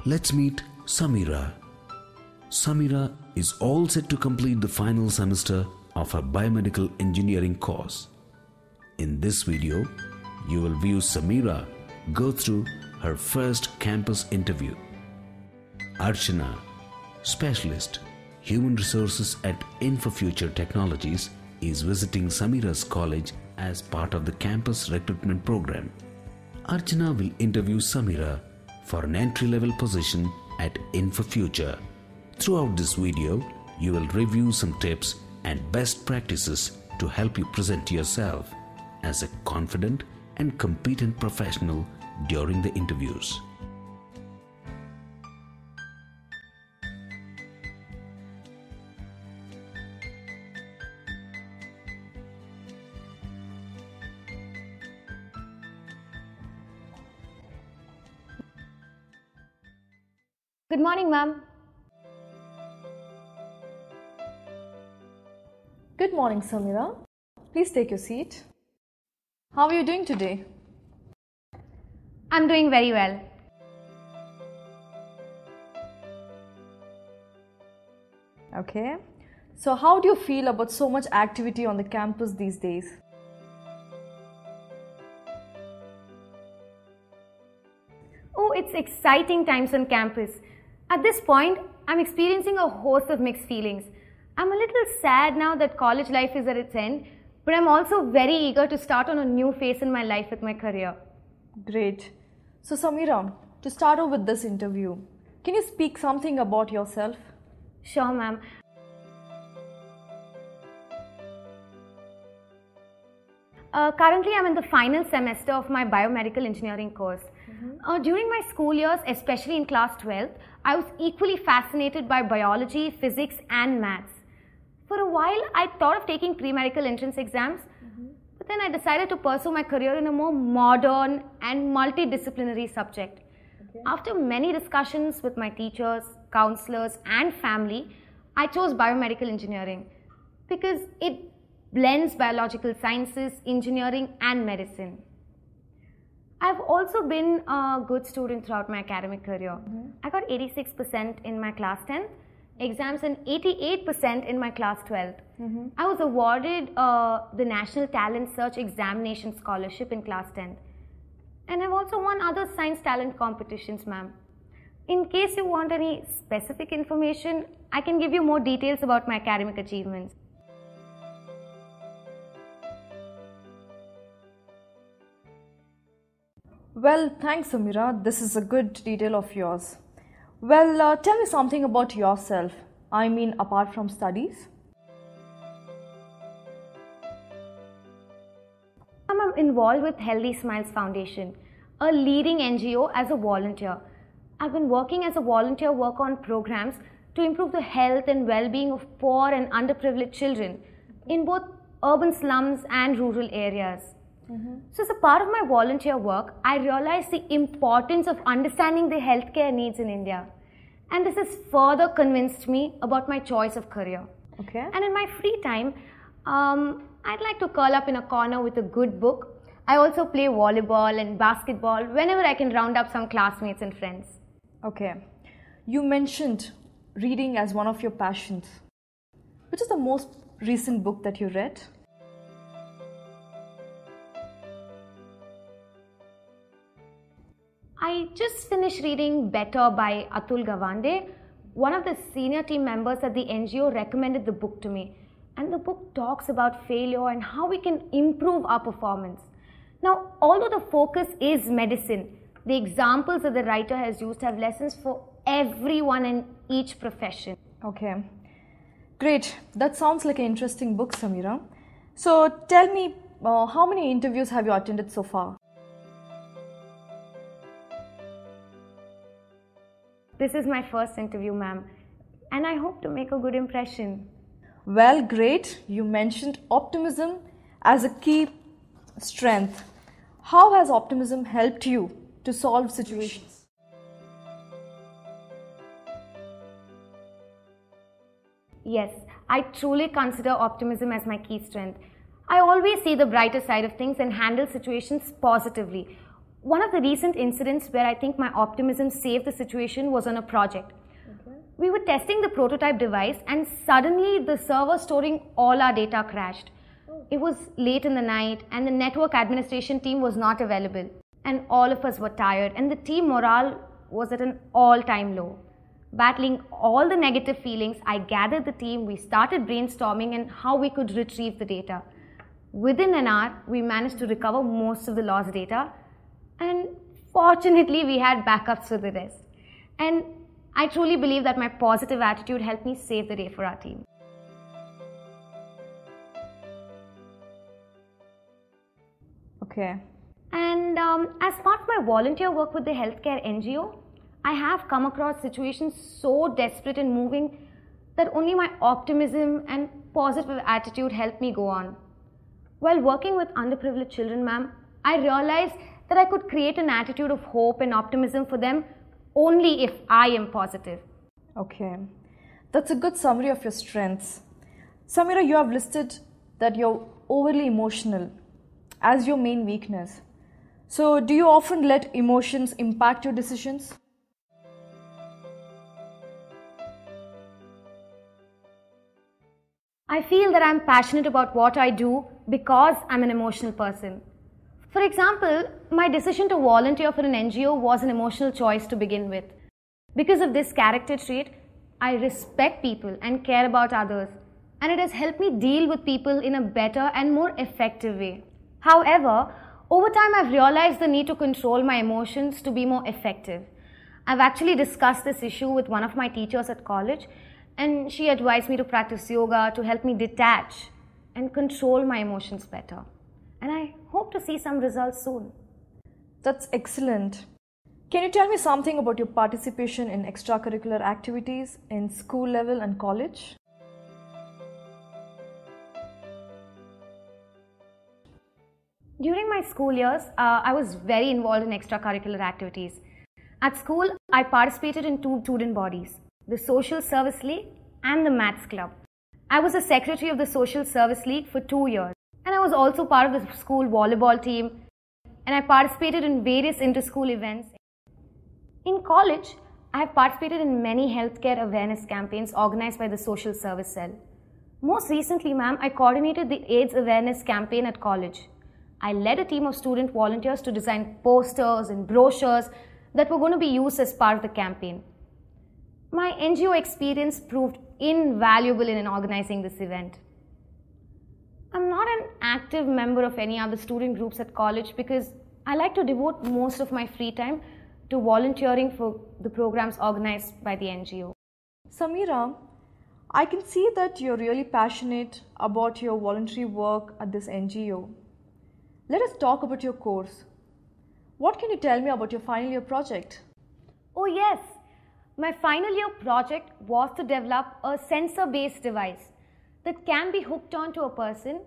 Let's meet Samira. Samira is all set to complete the final semester of her biomedical engineering course. In this video, you will view Samira go through her first campus interview. Archana, Specialist, Human Resources at InfoFuture Technologies, is visiting Samira's college as part of the campus recruitment program. Archana will interview Samira for an entry-level position at InfoFuture. Throughout this video, you will review some tips and best practices to help you present yourself as a confident and competent professional during the interviews. Good morning, ma'am. Good morning, Samira. Please take your seat. How are you doing today? I'm doing very well. Okay. So how do you feel about so much activity on the campus these days? Oh, it's exciting times on campus. At this point, I'm experiencing a host of mixed feelings. I'm a little sad now that college life is at its end, but I'm also very eager to start on a new phase in my life with my career. Great. So Samira, to start off with this interview, can you speak something about yourself? Sure, ma'am. Currently, I'm in the final semester of my biomedical engineering course. During my school years, especially in class 12, I was equally fascinated by biology, physics and maths. For a while, I thought of taking pre-medical entrance exams, but then I decided to pursue my career in a more modern and multidisciplinary subject. Okay. After many discussions with my teachers, counselors and family, I chose biomedical engineering because it blends biological sciences, engineering and medicine. I've also been a good student throughout my academic career. I got 86% in my class 10th exams and 88% in my class 12th. I was awarded the National Talent Search Examination Scholarship in class 10th. And I've also won other science talent competitions, ma'am. In case you want any specific information, I can give you more details about my academic achievements. Well, thanks Samira. This is a good detail of yours. Well, tell me something about yourself. I mean, apart from studies. I'm involved with Healthy Smiles Foundation, a leading NGO, as a volunteer. I've been working as a volunteer work on programs to improve the health and well-being of poor and underprivileged children in both urban slums and rural areas. So as a part of my volunteer work, I realized the importance of understanding the healthcare needs in India. And this has further convinced me about my choice of career. Okay. And in my free time, I'd like to curl up in a corner with a good book. I also play volleyball and basketball whenever I can round up some classmates and friends. Okay. You mentioned reading as one of your passions. Which is the most recent book that you read? I just finished reading Better by Atul Gawande. One of the senior team members at the NGO recommended the book to me. And the book talks about failure and how we can improve our performance. Now, although the focus is medicine, the examples that the writer has used have lessons for everyone in each profession. Okay. Great. That sounds like an interesting book, Samira. So tell me, how many interviews have you attended so far? This is my first interview, ma'am, and I hope to make a good impression. Well, great. You mentioned optimism as a key strength. How has optimism helped you to solve situations? Yes, I truly consider optimism as my key strength. I always see the brighter side of things and handle situations positively. One of the recent incidents where I think my optimism saved the situation was on a project. We were testing the prototype device and suddenly the server storing all our data crashed. It was late in the night and the network administration team was not available. And all of us were tired and the team morale was at an all-time low. Battling all the negative feelings, I gathered the team, we started brainstorming on how we could retrieve the data. Within an hour, we managed to recover most of the lost data, and fortunately we had backups for the rest. And I truly believe that my positive attitude helped me save the day for our team. Okay. And as part of my volunteer work with the healthcare NGO, I have come across situations so desperate and moving that only my optimism and positive attitude helped me go on. While working with underprivileged children, ma'am, I realized that I could create an attitude of hope and optimism for them only if I am positive. Okay. That's a good summary of your strengths. Samira, you have listed that you're overly emotional as your main weakness. So, do you often let emotions impact your decisions? I feel that I'm passionate about what I do because I'm an emotional person. For example, my decision to volunteer for an NGO was an emotional choice to begin with. Because of this character trait, I respect people and care about others, and it has helped me deal with people in a better and more effective way. However, over time I've realized the need to control my emotions to be more effective. I've actually discussed this issue with one of my teachers at college, and she advised me to practice yoga to help me detach and control my emotions better. And I hope to see some results soon. That's excellent. Can you tell me something about your participation in extracurricular activities in school level and college? During my school years, I was very involved in extracurricular activities. At school, I participated in 2 student bodies, the Social Service League and the Maths Club. I was the secretary of the Social Service League for 2 years, and I was also part of the school volleyball team, and I participated in various inter-school events. In college, I have participated in many healthcare awareness campaigns organized by the Social Service Cell. Most recently, ma'am, I coordinated the AIDS awareness campaign at college. I led a team of student volunteers to design posters and brochures that were going to be used as part of the campaign. My NGO experience proved invaluable in organizing this event. I'm not an active member of any other student groups at college because I like to devote most of my free time to volunteering for the programs organized by the NGO. Samira, I can see that you're really passionate about your voluntary work at this NGO. Let us talk about your course. What can you tell me about your final year project? Oh yes, my final year project was to develop a sensor-based device that can be hooked onto a person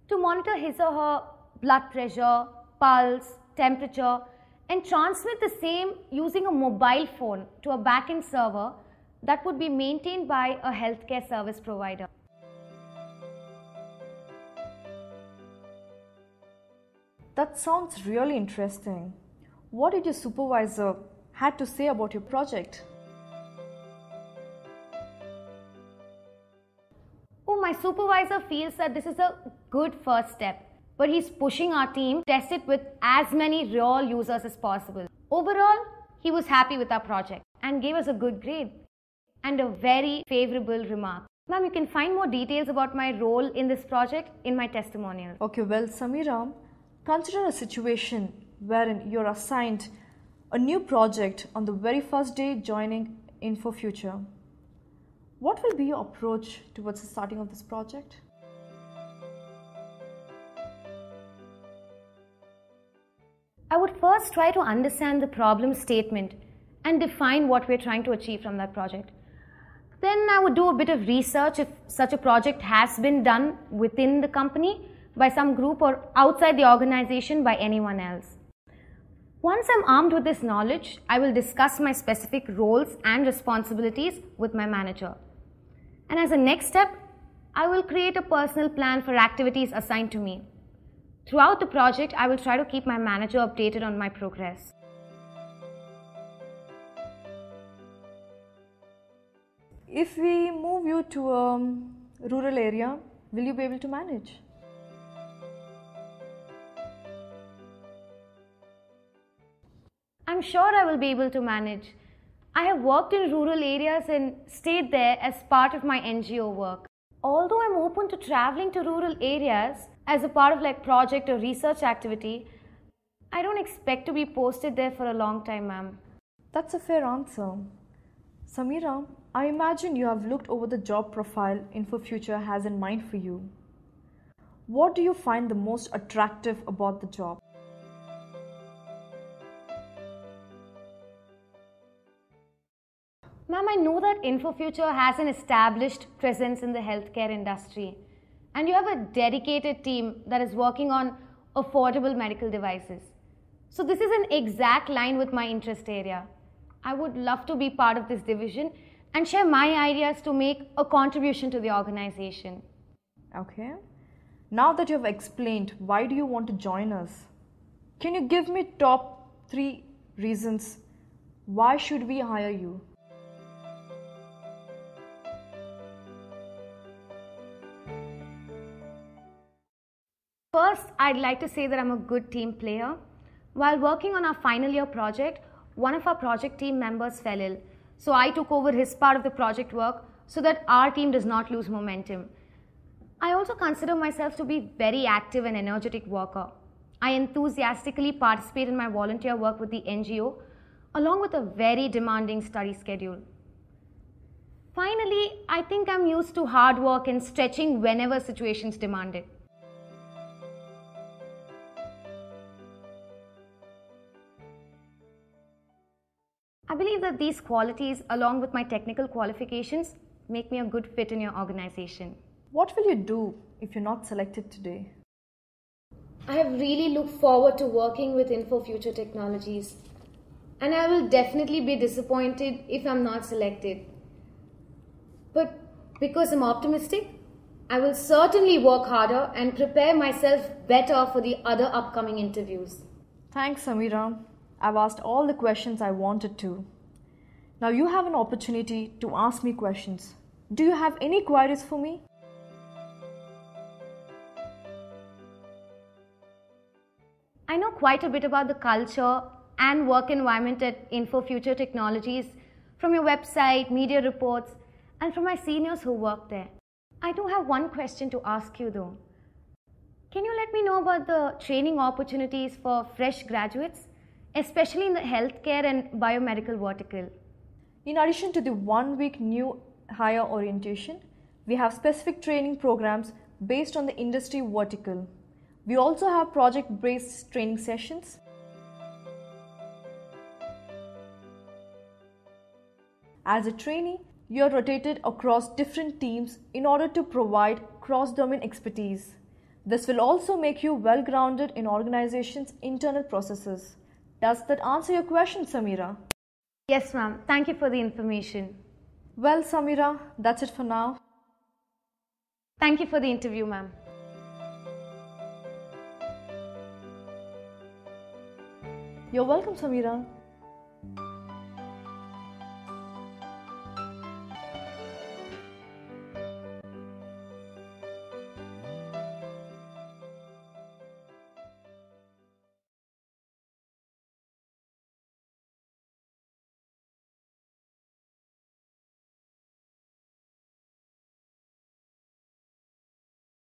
to monitor his or her blood pressure, pulse, temperature, and transmit the same using a mobile phone to a back-end server that would be maintained by a healthcare service provider. That sounds really interesting. What did your supervisor had to say about your project? Oh, my supervisor feels that this is a good first step, but he's pushing our team to test it with as many real users as possible. Overall, he was happy with our project and gave us a good grade and a very favorable remark. Ma'am, you can find more details about my role in this project in my testimonial. Okay, well, Samira, consider a situation wherein you're assigned a new project on the very first day joining InfoFuture. What will be your approach towards the starting of this project? I would first try to understand the problem statement and define what we're trying to achieve from that project. Then I would do a bit of research if such a project has been done within the company by some group or outside the organization by anyone else. Once I'm armed with this knowledge, I will discuss my specific roles and responsibilities with my manager. And as a next step, I will create a personal plan for activities assigned to me. Throughout the project, I will try to keep my manager updated on my progress. If we move you to a rural area, will you be able to manage? I'm sure I will be able to manage. I have worked in rural areas and stayed there as part of my NGO work. Although I'm open to traveling to rural areas as a part of like project or research activity, I don't expect to be posted there for a long time, ma'am. That's a fair answer. Samira, I imagine you have looked over the job profile InfoFuture has in mind for you. What do you find the most attractive about the job? Ma'am, I know that InfoFuture has an established presence in the healthcare industry, and you have a dedicated team that is working on affordable medical devices. So this is an exact line with my interest area. I would love to be part of this division and share my ideas to make a contribution to the organization. Okay. Now that you have explained why do you want to join us, can you give me top 3 reasons why should we hire you? First, I'd like to say that I'm a good team player. While working on our final year project, one of our project team members fell ill. So I took over his part of the project work so that our team does not lose momentum. I also consider myself to be very active and energetic worker. I enthusiastically participate in my volunteer work with the NGO along with a very demanding study schedule. Finally, I think I'm used to hard work and stretching whenever situations demand it. I believe that these qualities, along with my technical qualifications, make me a good fit in your organization. What will you do if you're not selected today? I have really looked forward to working with InfoFuture Technologies, and I will definitely be disappointed if I'm not selected. But because I'm optimistic, I will certainly work harder and prepare myself better for the other upcoming interviews. Thanks, Samira. I've asked all the questions I wanted to. Now you have an opportunity to ask me questions. Do you have any queries for me? I know quite a bit about the culture and work environment at InfoFuture Technologies from your website, media reports, and from my seniors who work there. I do have one question to ask you though. Can you let me know about the training opportunities for fresh graduates, especially in the healthcare and biomedical vertical? In addition to the 1-week new hire orientation, we have specific training programs based on the industry vertical. We also have project-based training sessions. As a trainee, you are rotated across different teams in order to provide cross-domain expertise. This will also make you well-grounded in organization's internal processes. Does that answer your question, Samira? Yes, ma'am. Thank you for the information. Well, Samira, that's it for now. Thank you for the interview, ma'am. You're welcome, Samira.